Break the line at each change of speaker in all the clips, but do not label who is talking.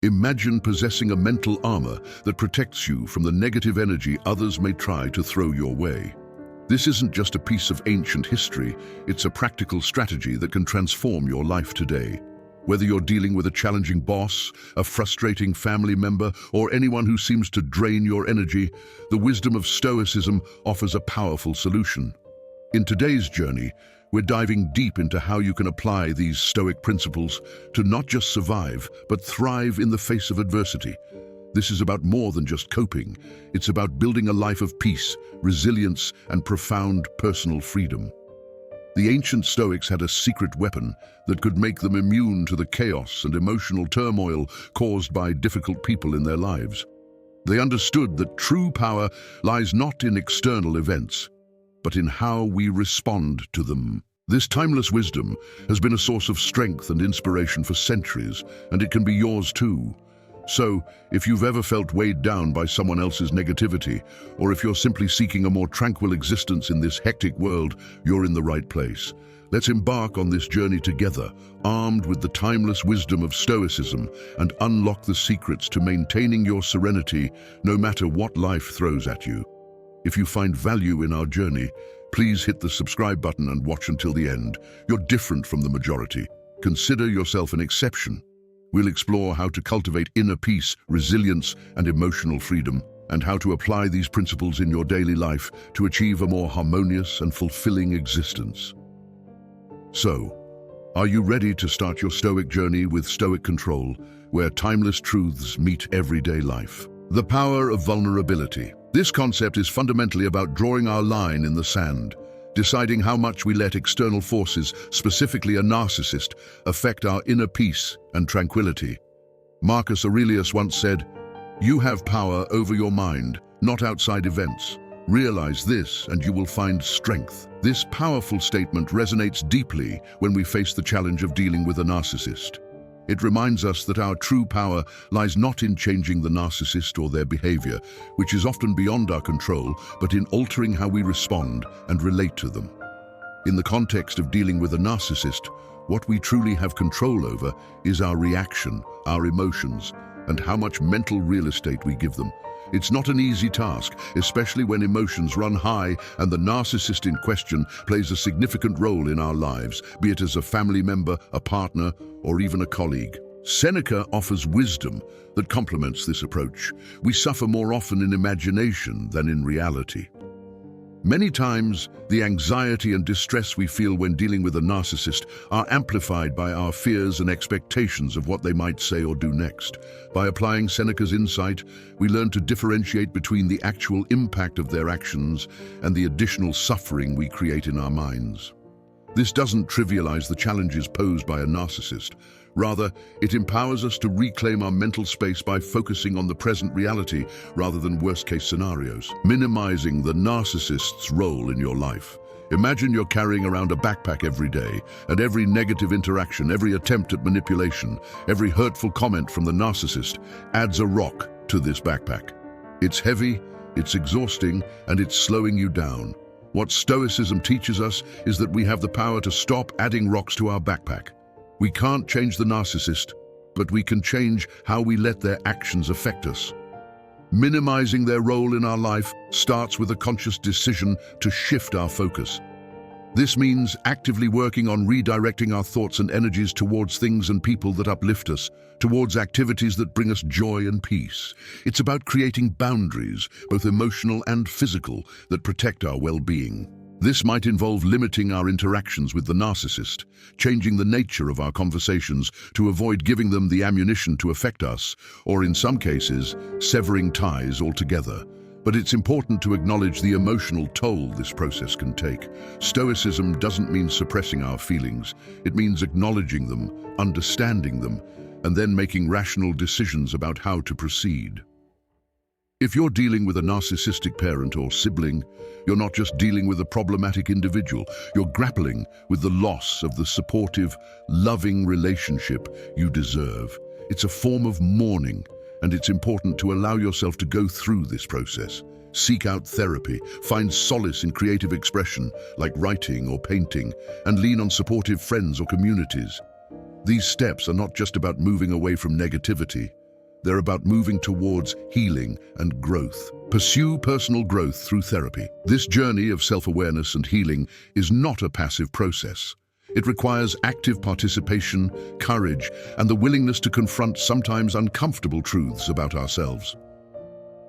Imagine possessing a mental armor that protects you from the negative energy others may try to throw your way. This isn't just a piece of ancient history, it's a practical strategy that can transform your life today. Whether you're dealing with a challenging boss, a frustrating family member, or anyone who seems to drain your energy, the wisdom of Stoicism offers a powerful solution. In today's journey, we're diving deep into how you can apply these Stoic principles to not just survive, but thrive in the face of adversity. This is about more than just coping. It's about building a life of peace, resilience, and profound personal freedom. The ancient Stoics had a secret weapon that could make them immune to the chaos and emotional turmoil caused by difficult people in their lives. They understood that true power lies not in external events, but in how we respond to them. This timeless wisdom has been a source of strength and inspiration for centuries, and it can be yours too. So, if you've ever felt weighed down by someone else's negativity, or if you're simply seeking a more tranquil existence in this hectic world, you're in the right place. Let's embark on this journey together, armed with the timeless wisdom of Stoicism, and unlock the secrets to maintaining your serenity no matter what life throws at you. If you find value in our journey, please hit the subscribe button and watch until the end. You're different from the majority. Consider yourself an exception. We'll explore how to cultivate inner peace, resilience, and emotional freedom, and how to apply these principles in your daily life to achieve a more harmonious and fulfilling existence. So, are you ready to start your Stoic journey with Stoic control, where timeless truths meet everyday life? The power of vulnerability. This concept is fundamentally about drawing our line in the sand, deciding how much we let external forces, specifically a narcissist, affect our inner peace and tranquility. Marcus Aurelius once said, "You have power over your mind, not outside events. Realize this and you will find strength." This powerful statement resonates deeply when we face the challenge of dealing with a narcissist. It reminds us that our true power lies not in changing the narcissist or their behavior, which is often beyond our control, but in altering how we respond and relate to them. In the context of dealing with a narcissist, what we truly have control over is our reaction, our emotions, and how much mental real estate we give them. It's not an easy task, especially when emotions run high and the narcissist in question plays a significant role in our lives, be it as a family member, a partner, or even a colleague. Seneca offers wisdom that complements this approach. We suffer more often in imagination than in reality. Many times, the anxiety and distress we feel when dealing with a narcissist are amplified by our fears and expectations of what they might say or do next. By applying Seneca's insight, we learn to differentiate between the actual impact of their actions and the additional suffering we create in our minds. This doesn't trivialize the challenges posed by a narcissist. Rather, it empowers us to reclaim our mental space by focusing on the present reality rather than worst-case scenarios, minimizing the narcissist's role in your life. Imagine you're carrying around a backpack every day, and every negative interaction, every attempt at manipulation, every hurtful comment from the narcissist adds a rock to this backpack. It's heavy, it's exhausting, and it's slowing you down. What Stoicism teaches us is that we have the power to stop adding rocks to our backpack. We can't change the narcissist, but we can change how we let their actions affect us. Minimizing their role in our life starts with a conscious decision to shift our focus. This means actively working on redirecting our thoughts and energies towards things and people that uplift us, towards activities that bring us joy and peace. It's about creating boundaries, both emotional and physical, that protect our well-being. This might involve limiting our interactions with the narcissist, changing the nature of our conversations to avoid giving them the ammunition to affect us, or in some cases, severing ties altogether. But it's important to acknowledge the emotional toll this process can take. Stoicism doesn't mean suppressing our feelings. It means acknowledging them, understanding them, and then making rational decisions about how to proceed. If you're dealing with a narcissistic parent or sibling, you're not just dealing with a problematic individual, you're grappling with the loss of the supportive, loving relationship you deserve. It's a form of mourning, and it's important to allow yourself to go through this process. Seek out therapy, find solace in creative expression, like writing or painting, and lean on supportive friends or communities. These steps are not just about moving away from negativity. They're about moving towards healing and growth. Pursue personal growth through therapy. This journey of self-awareness and healing is not a passive process. It requires active participation, courage, and the willingness to confront sometimes uncomfortable truths about ourselves.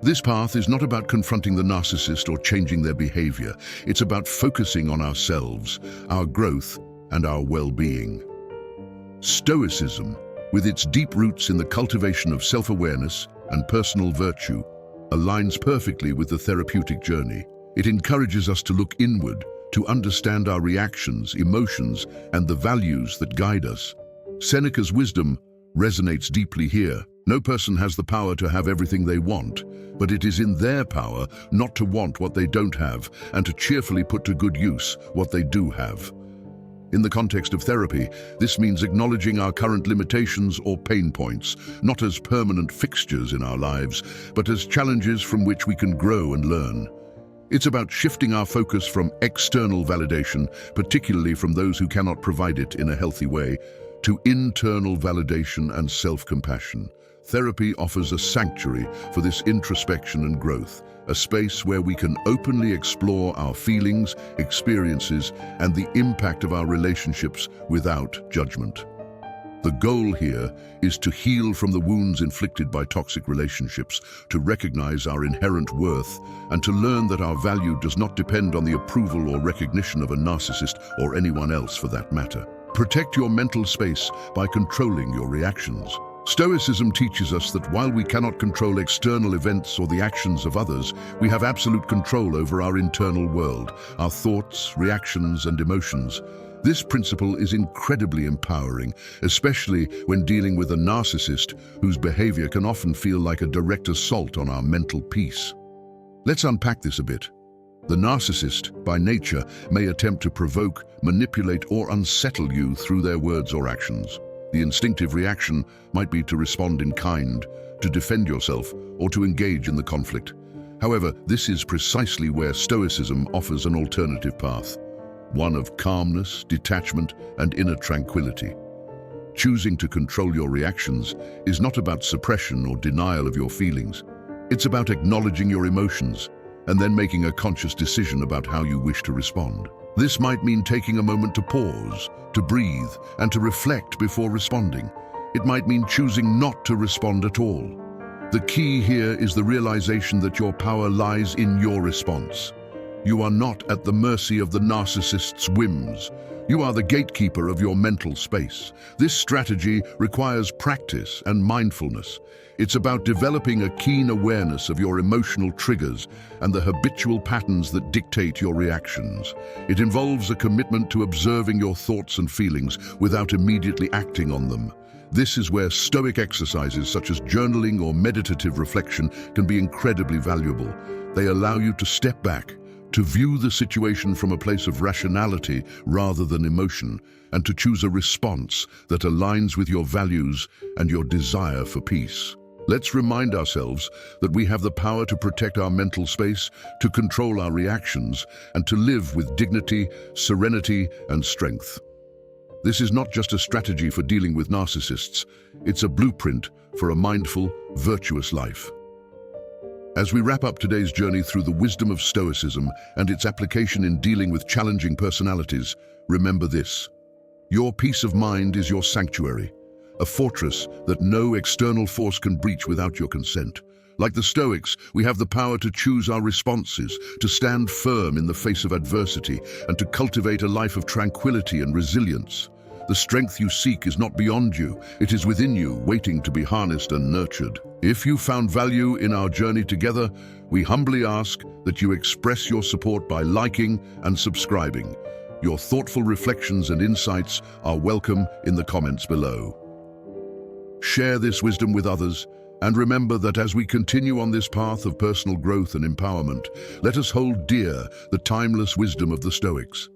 This path is not about confronting the narcissist or changing their behavior. It's about focusing on ourselves, our growth, and our well-being. Stoicism, with its deep roots in the cultivation of self-awareness and personal virtue, aligns perfectly with the therapeutic journey. It encourages us to look inward, to understand our reactions, emotions, and the values that guide us. Seneca's wisdom resonates deeply here. No person has the power to have everything they want, but it is in their power not to want what they don't have and to cheerfully put to good use what they do have. In the context of therapy, this means acknowledging our current limitations or pain points, not as permanent fixtures in our lives, but as challenges from which we can grow and learn. It's about shifting our focus from external validation, particularly from those who cannot provide it in a healthy way, to internal validation and self-compassion. Therapy offers a sanctuary for this introspection and growth, a space where we can openly explore our feelings, experiences, and the impact of our relationships without judgment. The goal here is to heal from the wounds inflicted by toxic relationships, to recognize our inherent worth, and to learn that our value does not depend on the approval or recognition of a narcissist or anyone else for that matter. Protect your mental space by controlling your reactions. Stoicism teaches us that while we cannot control external events or the actions of others, we have absolute control over our internal world, our thoughts, reactions, and emotions. This principle is incredibly empowering, especially when dealing with a narcissist whose behavior can often feel like a direct assault on our mental peace. Let's unpack this a bit. The narcissist, by nature, may attempt to provoke, manipulate, or unsettle you through their words or actions. The instinctive reaction might be to respond in kind, to defend yourself, or to engage in the conflict. However, this is precisely where Stoicism offers an alternative path, one of calmness, detachment, and inner tranquility. Choosing to control your reactions is not about suppression or denial of your feelings. It's about acknowledging your emotions and then making a conscious decision about how you wish to respond. This might mean taking a moment to pause, to breathe, and to reflect before responding. It might mean choosing not to respond at all. The key here is the realization that your power lies in your response. You are not at the mercy of the narcissist's whims. You are the gatekeeper of your mental space. This strategy requires practice and mindfulness. It's about developing a keen awareness of your emotional triggers and the habitual patterns that dictate your reactions. It involves a commitment to observing your thoughts and feelings without immediately acting on them. This is where Stoic exercises such as journaling or meditative reflection can be incredibly valuable. They allow you to step back, to view the situation from a place of rationality rather than emotion, and to choose a response that aligns with your values and your desire for peace. Let's remind ourselves that we have the power to protect our mental space, to control our reactions, and to live with dignity, serenity, and strength. This is not just a strategy for dealing with narcissists, it's a blueprint for a mindful, virtuous life. As we wrap up today's journey through the wisdom of Stoicism and its application in dealing with challenging personalities, remember this: your peace of mind is your sanctuary, a fortress that no external force can breach without your consent. Like the Stoics, we have the power to choose our responses, to stand firm in the face of adversity, and to cultivate a life of tranquility and resilience. The strength you seek is not beyond you, it is within you, waiting to be harnessed and nurtured. If you found value in our journey together, we humbly ask that you express your support by liking and subscribing. Your thoughtful reflections and insights are welcome in the comments below. Share this wisdom with others, and remember that as we continue on this path of personal growth and empowerment, let us hold dear the timeless wisdom of the Stoics.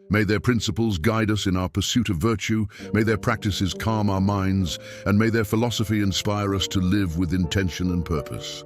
May their principles guide us in our pursuit of virtue, may their practices calm our minds, and may their philosophy inspire us to live with intention and purpose.